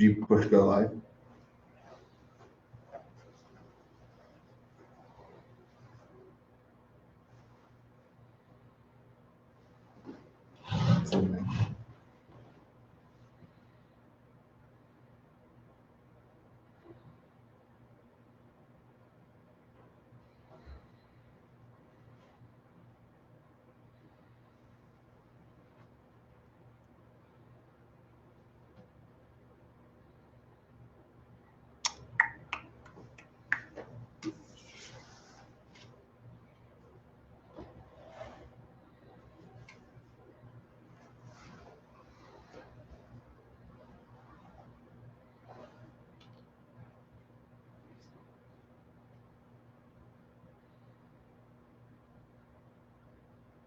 You push go live.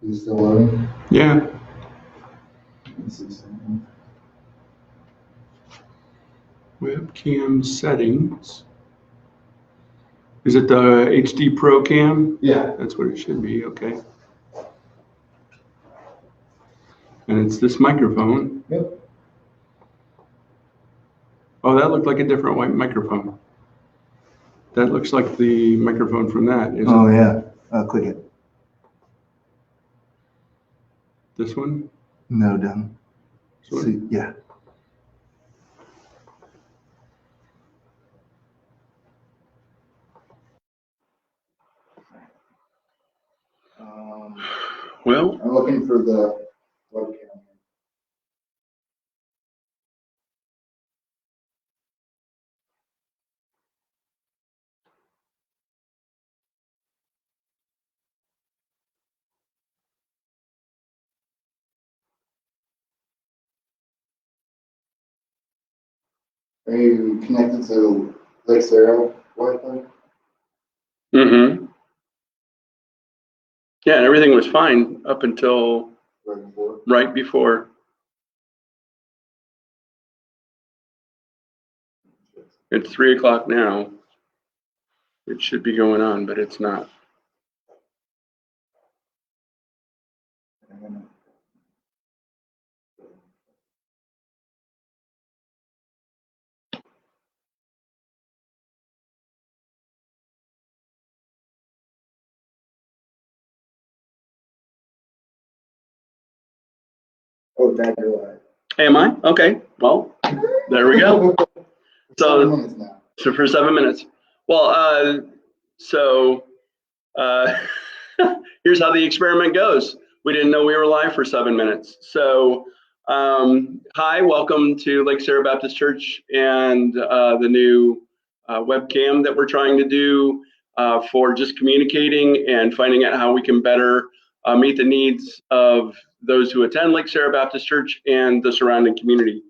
Is it still loading? Yeah. Let's see something. Webcam settings. Is it the HD Pro cam? Yeah. That's what it should be, okay. And it's this microphone. Yep. Oh, that looked like a different white microphone. That looks like the microphone from that, isn't Oh it? yeah. Click it. This one? No, down. This one? See, yeah. Well, I'm looking for the webcam. Are you connected to Lake Sarah Wi-Fi? mm-hmm. Yeah, and everything was fine up until Right before? right before. It's 3 o'clock now. It should be going on, but it's not. Oh, Dad, you're live. Am I? Okay. Well, there we go. So, 7 minutes now. So for 7 minutes. Well, here's how the experiment goes. We didn't know we were live for 7 minutes. So, hi, welcome to Lake Sarah Baptist Church and the new webcam that we're trying to do for just communicating and finding out how we can better meet the needs of those who attend Lake Sarah Baptist Church and the surrounding community.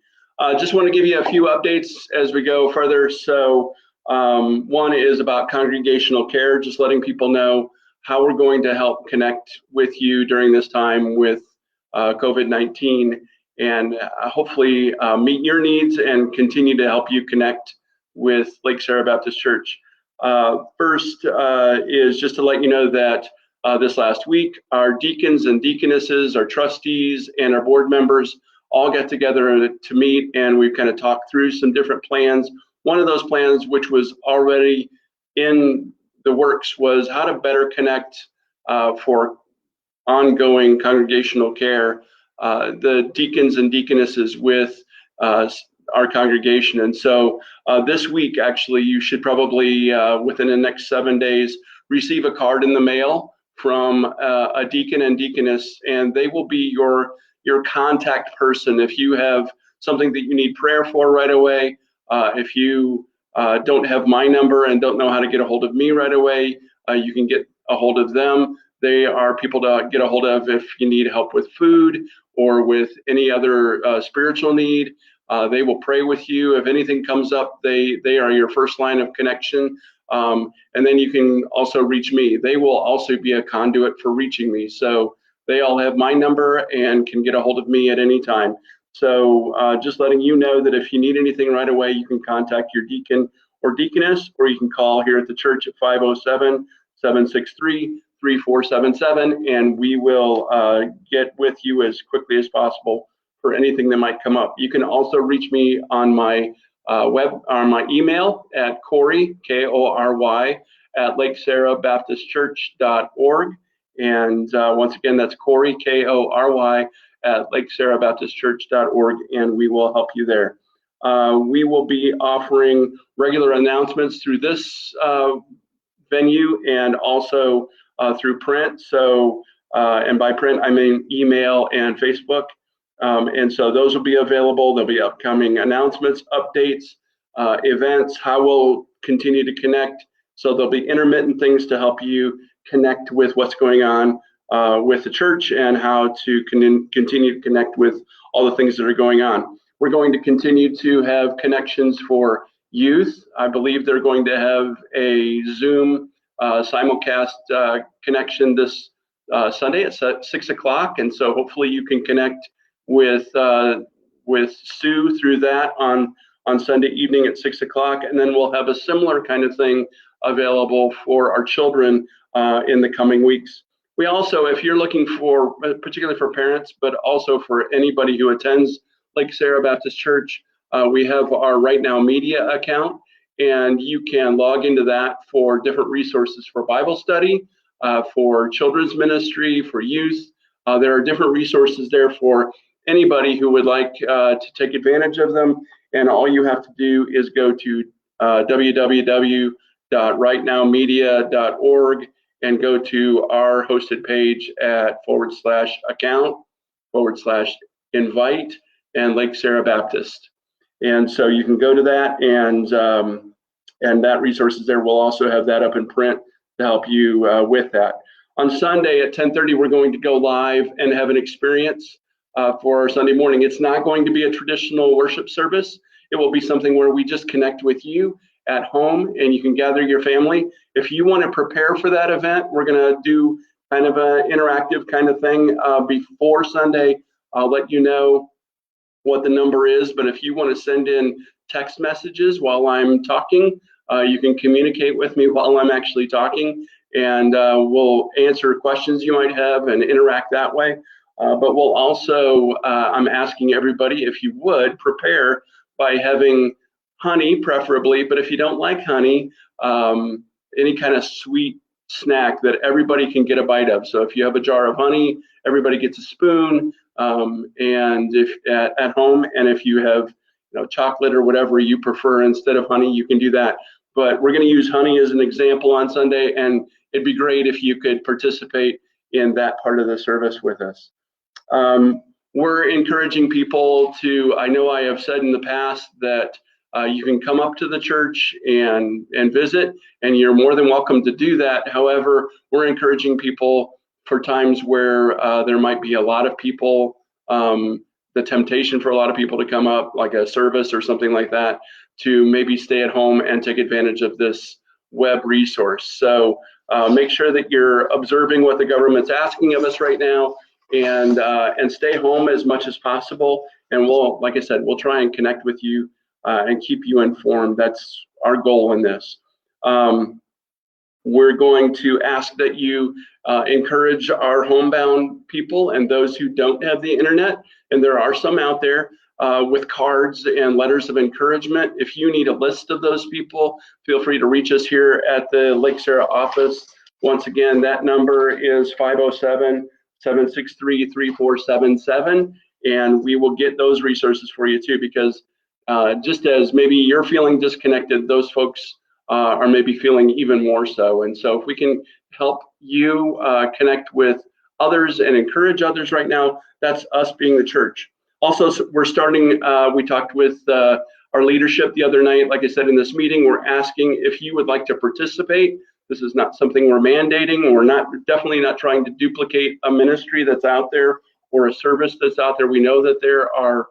Just want to give you a few updates as we go further. So one is about congregational care, just letting people know how we're going to help connect with you during this time with COVID-19 and hopefully meet your needs and continue to help you connect with Lake Sarah Baptist Church. First is just to let you know that this last week, our deacons and deaconesses, our trustees, and our board members all got together to meet, and we've kind of talked through some different plans. One of those plans, which was already in the works, was how to better connect for ongoing congregational care, the deacons and deaconesses with our congregation. And so this week, actually, you should probably, within the next 7 days, receive a card in the mail from a deacon and deaconess, and they will be your contact person if you have something that you need prayer for right away. If you don't have my number and don't know how to get a hold of me right away, you can get a hold of them. They are people to get a hold of if you need help with food or with any other spiritual need. They will pray with you. If anything comes up, they are your first line of connection. And then you can also reach me. They will also be a conduit for reaching me. So they all have my number and can get a hold of me at any time. So just letting you know that if you need anything right away, you can contact your deacon or deaconess, or you can call here at the church at 507-763-3477, and we will get with you as quickly as possible for anything that might come up. You can also reach me on my my email at Kory, Kory, at lakesarahbaptistchurch.org. And once again, that's Kory, Kory, at lakesarahbaptistchurch.org, and we will help you there. We will be offering regular announcements through this venue and also through print. So, and by print, I mean email and Facebook. And so those will be available. There'll be upcoming announcements, updates, events, how we'll continue to connect. So there'll be intermittent things to help you connect with what's going on with the church and how to continue to connect with all the things that are going on. We're going to continue to have connections for youth. I believe they're going to have a Zoom simulcast connection this Sunday at 6 o'clock. And so hopefully you can connect with Sue through that on Sunday evening at 6 o'clock. And then we'll have a similar kind of thing available for our children in the coming weeks. We also, if you're looking for, particularly for parents, but also for anybody who attends Lake Sarah Baptist Church, we have our Right Now Media account, and you can log into that for different resources for Bible study, for children's ministry, for youth. There are different resources there for anybody who would like to take advantage of them. And all you have to do is go to www.rightnowmedia.org and go to our hosted page at /account/invite and Lake Sarah Baptist. And so you can go to that, and that resource is there. We'll also have that up in print to help you with that. On Sunday at 10:30, we're going to go live and have an experience for our Sunday morning. It's not going to be a traditional worship service. It will be something where we just connect with you at home, and you can gather your family. If you want to prepare for that event, we're going to do kind of an interactive kind of thing before Sunday. I'll let you know what the number is, but if you want to send in text messages while I'm talking, you can communicate with me while I'm actually talking, and we'll answer questions you might have and interact that way. But we'll also, I'm asking everybody, if you would, prepare by having honey, preferably, but if you don't like honey, any kind of sweet snack that everybody can get a bite of. So if you have a jar of honey, everybody gets a spoon, and if at home, and if you have chocolate or whatever you prefer instead of honey, you can do that. But we're going to use honey as an example on Sunday, and it'd be great if you could participate in that part of the service with us. We're encouraging people to, I know I have said in the past that you can come up to the church and visit, and you're more than welcome to do that. However, we're encouraging people for times where there might be a lot of people, the temptation for a lot of people to come up, like a service or something like that, to maybe stay at home and take advantage of this web resource. So make sure that you're observing what the government's asking of us right now, and stay home as much as possible. And we'll, like I said, we'll try and connect with you and keep you informed. That's our goal in this. We're going to ask that you encourage our homebound people and those who don't have the internet, and there are some out there, with cards and letters of encouragement. If you need a list of those people, feel free to reach us here at the Lake Sarah office. Once again, that number is 507-763-3477, and we will get those resources for you too, because just as maybe you're feeling disconnected, those folks are maybe feeling even more so. And so if we can help you connect with others and encourage others right now, that's us being the church. Also, we're starting, we talked with our leadership the other night. Like I said in this meeting, we're asking if you would like to participate. This is not something we're mandating. We're definitely not trying to duplicate a ministry that's out there or a service that's out there. We know that there are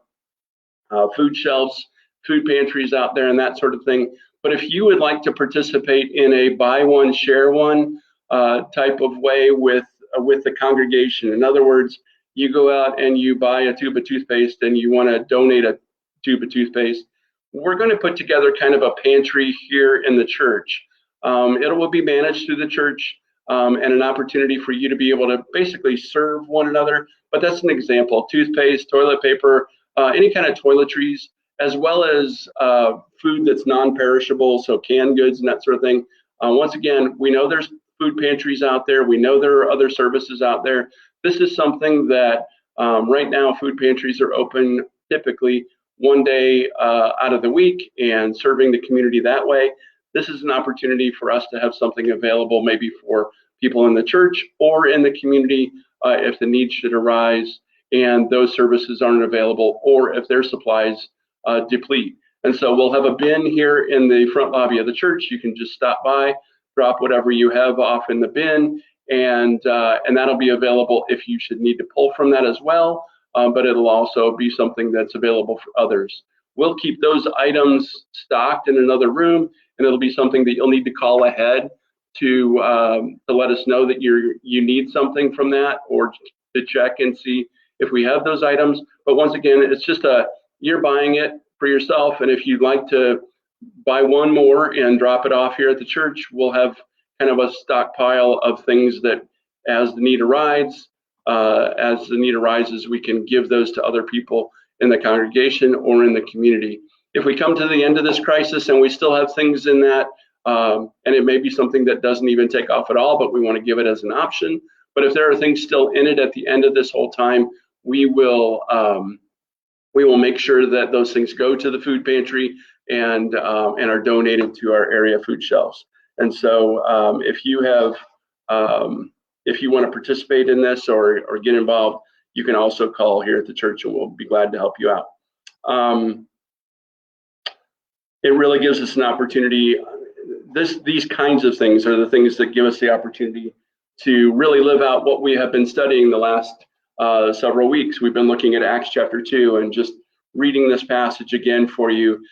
food shelves, food pantries out there and that sort of thing. But if you would like to participate in a buy one, share one type of way with the congregation, in other words, you go out and you buy a tube of toothpaste and you want to donate a tube of toothpaste, we're going to put together kind of a pantry here in the church. It will be managed through the church, and an opportunity for you to be able to basically serve one another. But that's an example: toothpaste, toilet paper, any kind of toiletries, as well as food that's non-perishable, so canned goods and that sort of thing. Once again, we know there's food pantries out there. We know there are other services out there. This is something that right now food pantries are open typically one day out of the week and serving the community that way. This is an opportunity for us to have something available maybe for people in the church or in the community if the need should arise and those services aren't available, or if their supplies deplete. And so we'll have a bin here in the front lobby of the church. You can just stop by, drop whatever you have off in the bin, and that'll be available if you should need to pull from that as well. But it'll also be something that's available for others. We'll keep those items stocked in another room, and it'll be something that you'll need to call ahead to let us know that you need something from that, or to check and see if we have those items. But once again, it's just you're buying it for yourself, and if you'd like to buy one more and drop it off here at the church, we'll have kind of a stockpile of things that as the need arises, we can give those to other people in the congregation or in the community. If we come to the end of this crisis and we still have things in that, and it may be something that doesn't even take off at all, but we want to give it as an option. But if there are things still in it at the end of this whole time, we will make sure that those things go to the food pantry and are donated to our area food shelves. And so if you want to participate in this or get involved, you can also call here at the church and we'll be glad to help you out. It really gives us an opportunity. These kinds of things are the things that give us the opportunity to really live out what we have been studying the last several weeks. We've been looking at Acts chapter 2 and just reading this passage again for you.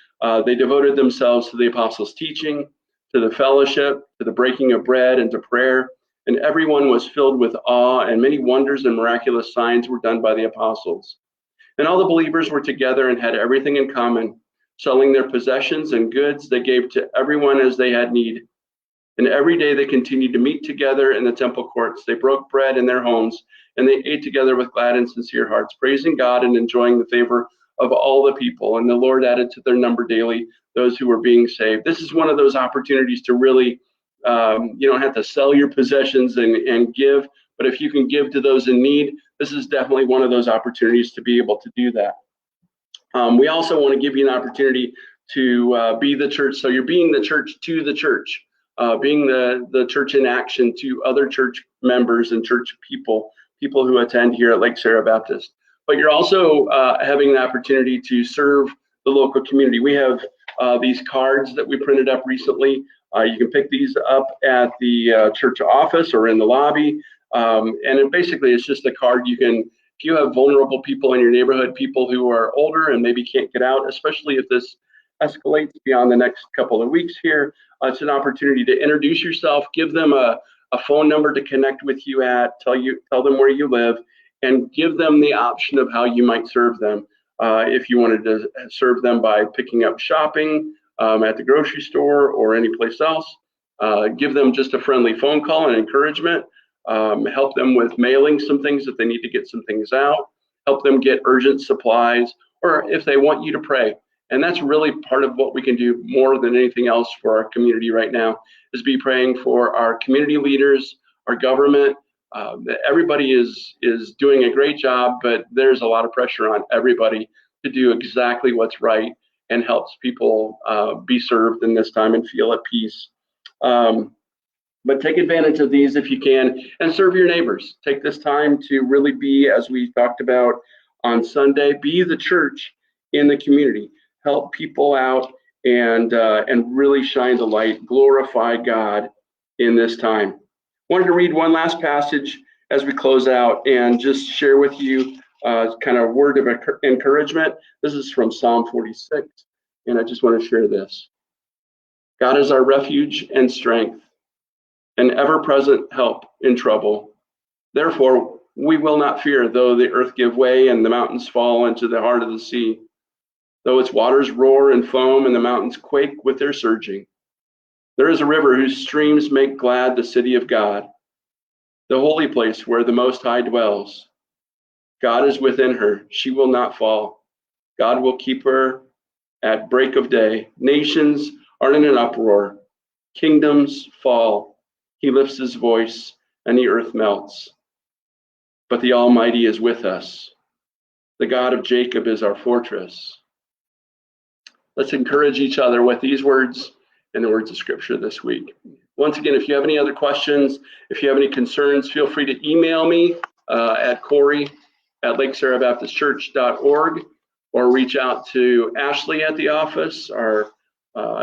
They devoted themselves to the apostles' teaching, to the fellowship, to the breaking of bread, and to prayer. And everyone was filled with awe, and many wonders and miraculous signs were done by the apostles. And all the believers were together and had everything in common. Selling their possessions and goods, they gave to everyone as they had need. And every day they continued to meet together in the temple courts. They broke bread in their homes, and they ate together with glad and sincere hearts, praising God and enjoying the favor of all the people. And the Lord added to their number daily those who were being saved. This is one of those opportunities to really, you don't have to sell your possessions and give, but if you can give to those in need, this is definitely one of those opportunities to be able to do that. We also want to give you an opportunity to be the church. So you're being the church to the church, being the church in action to other church members and church people who attend here at Lake Sarah Baptist. But you're also having the opportunity to serve the local community. We have these cards that we printed up recently. You can pick these up at the church office or in the lobby. And basically, it's just a card you can, if you have vulnerable people in your neighborhood, people who are older and maybe can't get out, especially if this escalates beyond the next couple of weeks here, it's an opportunity to introduce yourself, give them a phone number to connect with you at, tell them where you live, and give them the option of how you might serve them. If you wanted to serve them by picking up shopping at the grocery store or any place else, give them just a friendly phone call and encouragement. Help them with mailing some things if they need to get some things out, help them get urgent supplies, or if they want you to pray. And that's really part of what we can do more than anything else for our community right now, is be praying for our community leaders, our government. Everybody is doing a great job, but there's a lot of pressure on everybody to do exactly what's right and helps people be served in this time and feel at peace. But take advantage of these if you can, and serve your neighbors. Take this time to really be, as we talked about on Sunday, be the church in the community. Help people out and really shine the light, glorify God in this time. Wanted to read one last passage as we close out and just share with you kind of a word of encouragement. This is from Psalm 46, and I just want to share this. God is our refuge and strength, an ever-present help in trouble. Therefore, we will not fear, though the earth give way and the mountains fall into the heart of the sea, though its waters roar and foam and the mountains quake with their surging. There is a river whose streams make glad the city of God, the holy place where the Most High dwells. God is within her. She will not fall. God will keep her at break of day. Nations are in an uproar. Kingdoms fall. He lifts his voice, and the earth melts. But the Almighty is with us. The God of Jacob is our fortress. Let's encourage each other with these words and the words of Scripture this week. Once again, if you have any other questions, if you have any concerns, feel free to email me at Kory at lakesarahbaptistchurch.org, or reach out to Ashley at the office, our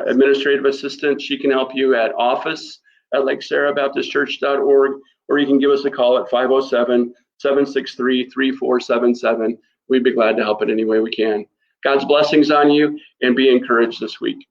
administrative assistant. She can help you at office@lakesarahbaptistchurch.org, or you can give us a call at 507-763-3477. We'd be glad to help in any way we can. God's blessings on you, and be encouraged this week.